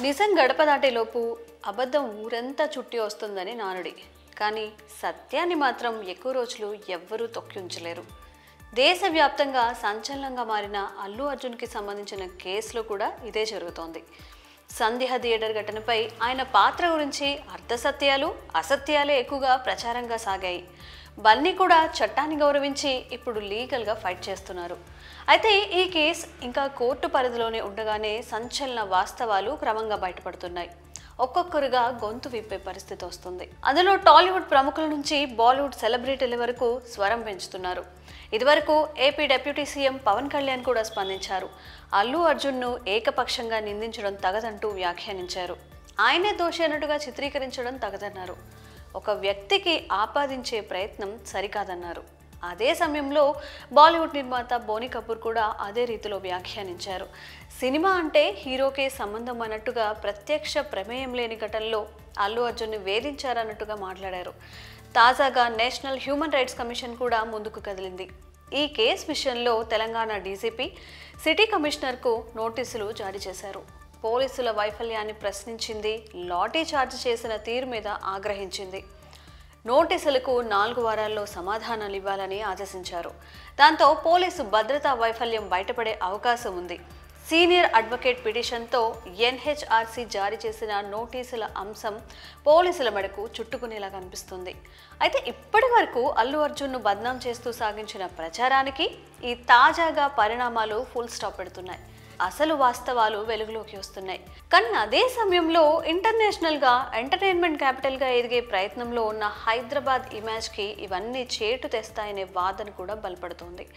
నిజం గడప దాటేలోపు అబద్ధం ఊరంతా చుట్టి వస్తుందని నానుడి. కానీ సత్యాన్ని మాత్రం ఎక్కువ రోజులు ఎవ్వరూ తొక్కి ఉంచలేరు. దేశవ్యాప్తంగా సంచలనంగా మారిన అల్లు అర్జున్కి సంబంధించిన కేసులో కూడా ఇదే జరుగుతోంది. సందేహ థియేటర్ ఘటనపై ఆయన పాత్ర గురించి అర్ధసత్యాలు అసత్యాలే ఎక్కువగా ప్రచారంగా సాగాయి. బన్నీ కూడా చట్టాన్ని గౌరవించి ఇప్పుడు లీగల్గా ఫైట్ చేస్తున్నారు. అయితే ఈ కేసు ఇంకా కోర్టు పరిధిలోనే ఉండగానే సంచలన వాస్తవాలు క్రమంగా బయటపడుతున్నాయి. ఒక్కొక్కరుగా గొంతు విప్పే పరిస్థితి వస్తుంది. అందులో టాలీవుడ్ ప్రముఖుల నుంచి బాలీవుడ్ సెలబ్రిటీల వరకు స్వరం పెంచుతున్నారు. ఇదివరకు AP deputy CM Pawan Kalyan కూడా స్పందించారు. అల్లు అర్జున్ను ఏకపక్షంగా నిందించడం తగదంటూ వ్యాఖ్యానించారు. ఆయనే దోషి అన్నట్టుగా చిత్రీకరించడం తగదన్నారు. ఒక వ్యక్తికి ఆపాదించే ప్రయత్నం సరికాదన్నారు. అదే సమయంలో బాలీవుడ్ నిర్మాత బోనీ కపూర్ కూడా అదే రీతిలో వ్యాఖ్యానించారు. సినిమా అంటే హీరోకే సంబంధం అన్నట్టుగా ప్రత్యక్ష ప్రమేయం లేని ఘటనలో అల్లు అర్జున్ని వేధించారన్నట్టుగా మాట్లాడారు. తాజాగా నేషనల్ హ్యూమన్ రైట్స్ కమిషన్ కూడా ముందుకు కదిలింది. ఈ కేసు విషయంలో తెలంగాణ డీజీపీ సిటీ కమిషనర్కు నోటీసులు జారీ చేశారు. పోలీసుల వైఫల్యాన్ని ప్రశ్నించింది. లాఠీ చార్జ్ చేసిన తీరు మీద ఆగ్రహించింది. నోటీసులకు 4 వారాల్లో సమాధానాలు ఇవ్వాలని ఆదేశించారు. దాంతో పోలీసు భద్రతా వైఫల్యం బయటపడే అవకాశం ఉంది. సీనియర్ అడ్వకేట్ పిటిషన్తో ఎన్హెచ్ఆర్సీ జారీ చేసిన నోటీసుల అంశం పోలీసుల మెడకు చుట్టుకునేలా కనిపిస్తుంది. అయితే ఇప్పటి వరకు అల్లు అర్జున్ను బద్నాం చేస్తూ సాగించిన ప్రచారానికి ఈ తాజాగా పరిణామాలు ఫుల్ స్టాప్ పెడుతున్నాయి. అసలు వాస్తవాలు వెలుగులోకి వస్తున్నాయి. కానీ అదే సమయంలో ఇంటర్నేషనల్గా ఎంటర్టైన్మెంట్ క్యాపిటల్గా ఎదిగే ప్రయత్నంలో ఉన్న హైదరాబాద్ ఇమేజ్కి ఇవన్నీ చేటు తెస్తాయనే వాదన కూడా బలపడుతోంది.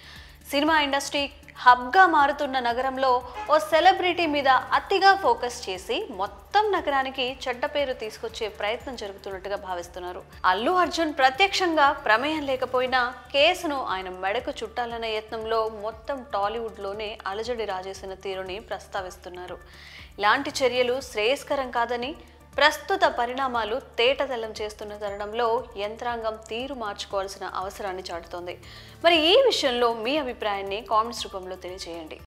సినిమా ఇండస్ట్రీ హబ్గా మారుతున్న నగరంలో ఓ సెలబ్రిటీ మీద అతిగా ఫోకస్ చేసి మొత్తం నగరానికి చెడ్డ పేరు తీసుకొచ్చే ప్రయత్నం జరుగుతున్నట్టుగా భావిస్తున్నారు. అల్లు అర్జున్ ప్రత్యక్షంగా ప్రమేయం లేకపోయినా కేసును ఆయన మెడకు చుట్టాలనే యత్నంలో మొత్తం టాలీవుడ్లోనే అలజడి రాజేసిన తీరుని ప్రస్తావిస్తున్నారు. ఇలాంటి చర్యలు శ్రేయస్కరం కాదని, ప్రస్తుత పరిణామాలు తేటతెల్లం చేస్తున్న తరుణంలో యంత్రాంగం తీరు మార్చుకోవాల్సిన అవసరాన్ని చాటుతోంది. మరి ఈ విషయంలో మీ అభిప్రాయాన్ని కామెంట్స్ రూపంలో తెలియజేయండి.